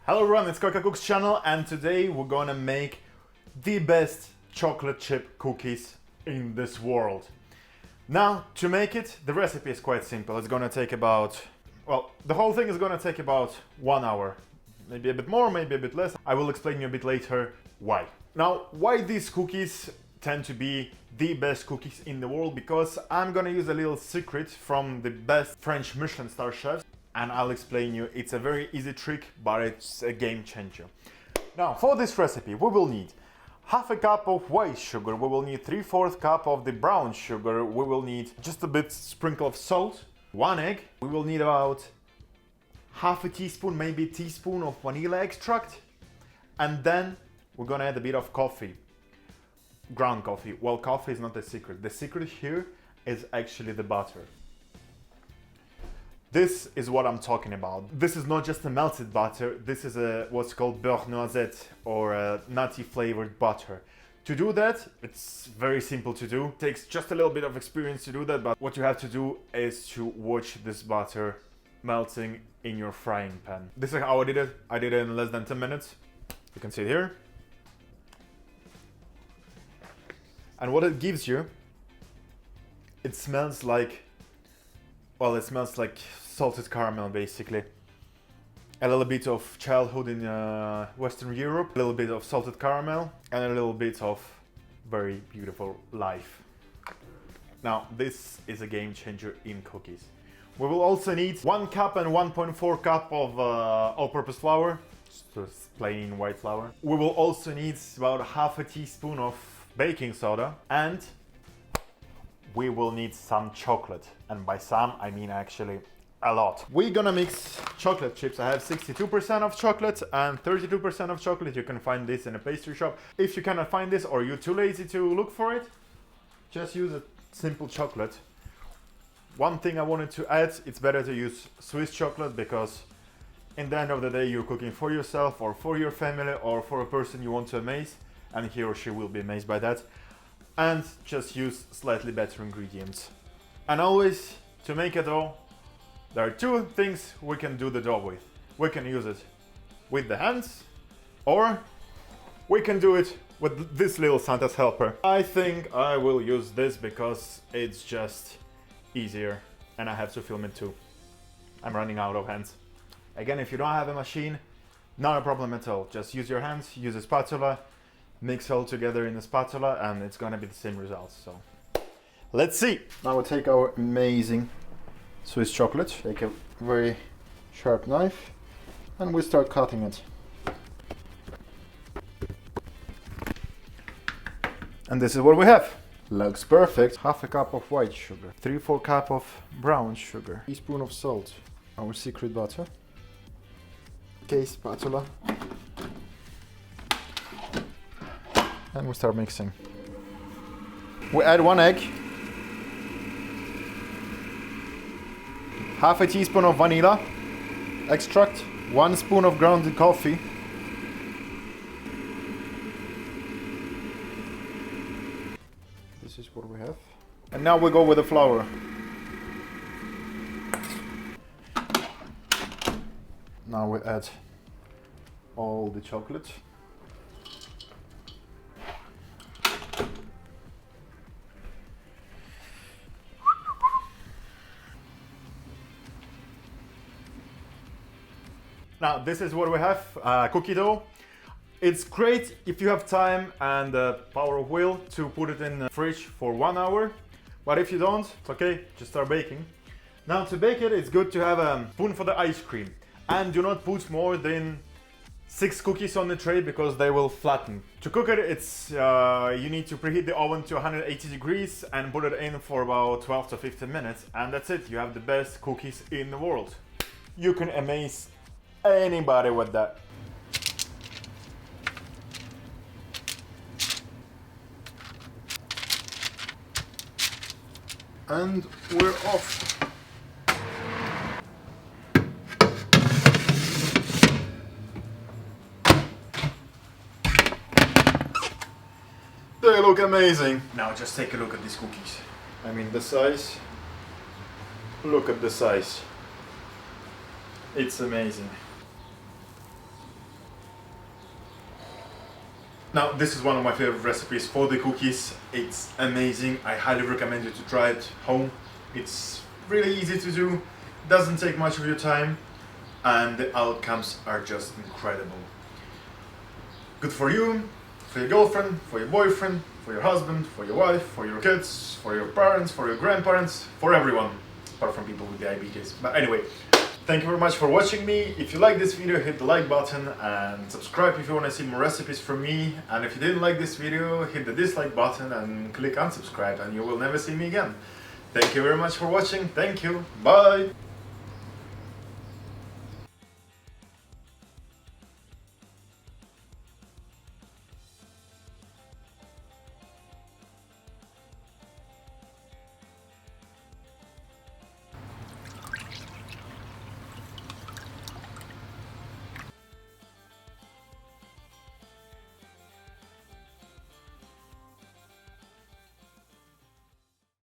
Hello everyone, it's Koko Cook's channel, and today we're gonna make the best chocolate chip cookies in this world. Now, to make it, the recipe is quite simple. It's gonna take about, well, the whole thing is gonna take about 1 hour. Maybe a bit more, maybe a bit less. I will explain you a bit later why. Now, why these cookies tend to be the best cookies in the world? Because I'm gonna use a little secret from the best French Michelin Star chefs. And I'll explain you. It's a very easy trick, but it's a game changer. Now, for this recipe, we will need half a cup of white sugar, we will need 3/4 cup of the brown sugar, we will need just a bit sprinkle of salt, 1 egg, we will need about half a teaspoon, maybe a teaspoon of vanilla extract, and then we're gonna add a bit of coffee, ground coffee. Well, coffee is not the secret. The secret here is actually the butter. This is what I'm talking about. This is not just a melted butter, this is what's called Beurre Noisette, or a nutty flavored butter. To do that, it's very simple to do. It takes just a little bit of experience to do that, but what you have to do is to watch this butter melting in your frying pan. This is how I did it. I did it in less than 10 minutes. You can see it here. And what it gives you, it smells like, well, it smells like salted caramel, basically. A little bit of childhood in Western Europe, a little bit of salted caramel, and a little bit of very beautiful life. Now, this is a game changer in cookies. We will also need 1 cup and 1.4 cup of all-purpose flour, just plain white flour. We will also need about half a teaspoon of baking soda, and we will need some chocolate. And by some, I mean actually a lot. We're gonna mix chocolate chips. I have 62% of chocolate and 32% of chocolate. You can find this in a pastry shop. If you cannot find this or you're too lazy to look for it, just use a simple chocolate. One thing I wanted to add, it's better to use Swiss chocolate, because in the end of the day you're cooking for yourself or for your family or for a person you want to amaze, and he or she will be amazed by that. And just use slightly better ingredients. And always, to make a dough, there are 2 things we can do the dough with. We can use it with the hands, or we can do it with this little Santa's helper. I think I will use this because it's just easier, and I have to film it too. I'm running out of hands. Again, if you don't have a machine, not a problem at all. Just use your hands, use a spatula, mix all together in the spatula, and it's gonna be the same results. So let's see. Now we'll take our amazing Swiss chocolate, take a very sharp knife, and we start cutting it. And this is what we have. Looks perfect. Half a cup of white sugar, 3/4 cup of brown sugar, teaspoon of salt, our secret butter. Okay, spatula. And we start mixing. We add 1 egg, half a teaspoon of vanilla extract, 1 spoon of grounded coffee, this is what we have, and now we go with the flour. Now we add all the chocolate. Now, this is what we have, cookie dough. It's great if you have time and the power of will to put it in the fridge for 1 hour. But if you don't, it's okay, just start baking. Now, to bake it, it's good to have a spoon for the ice cream. And do not put more than 6 cookies on the tray, because they will flatten. To cook it, you need to preheat the oven to 180 degrees and put it in for about 12 to 15 minutes. And that's it, you have the best cookies in the world. You can amaze anybody with that. And we're off. They look amazing. Now just take a look at these cookies. I mean, the size. Look at the size. It's amazing. Now, this is one of my favorite recipes for the cookies. It's amazing. I highly recommend you to try it home. It's really easy to do, doesn't take much of your time, and the outcomes are just incredible. Good for you, for your girlfriend, for your boyfriend, for your husband, for your wife, for your kids, for your parents, for your grandparents, for everyone, apart from people with diabetes. But anyway, thank you very much for watching me. If you like this video, hit the like button and subscribe if you want to see more recipes from me. And if you didn't like this video, hit the dislike button and click unsubscribe and you will never see me again. Thank you very much for watching. Thank you. Bye.